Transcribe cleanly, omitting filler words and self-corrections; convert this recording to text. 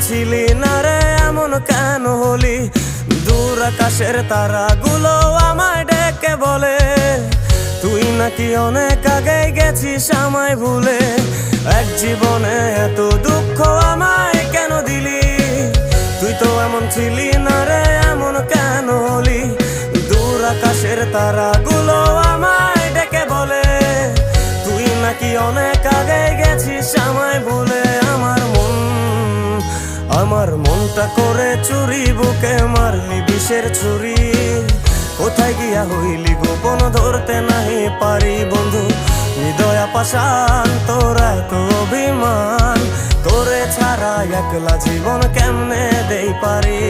ছিলি না রে এমন কেন হলি? দূর আকাশের তারাগুলো আমায় ডেকে বলে তুই নাকি অনেক আগে গেছিস আমায় ভুলে। এক জীবনে এত দুঃখ আমায় কেন দিলি? তুই তো এমন ছিলি না রে এমন কেন হলি? দূর আকাশের তারাগুলো আমায় ডেকে বলে তুই নাকি অনেক আগে গেছিস আমায় ভুলে। আমার মনটা করে চুরি, বুকে মারলি বিষের ছুরি। কোথায় গিয়া হইলি গোপন ধরতে নাহি পারি বন্ধু। হৃদয় পাষাণ তোর এত অভিমান, তোরে ছাড়া একলা জীবন কেমনে দেই পারি।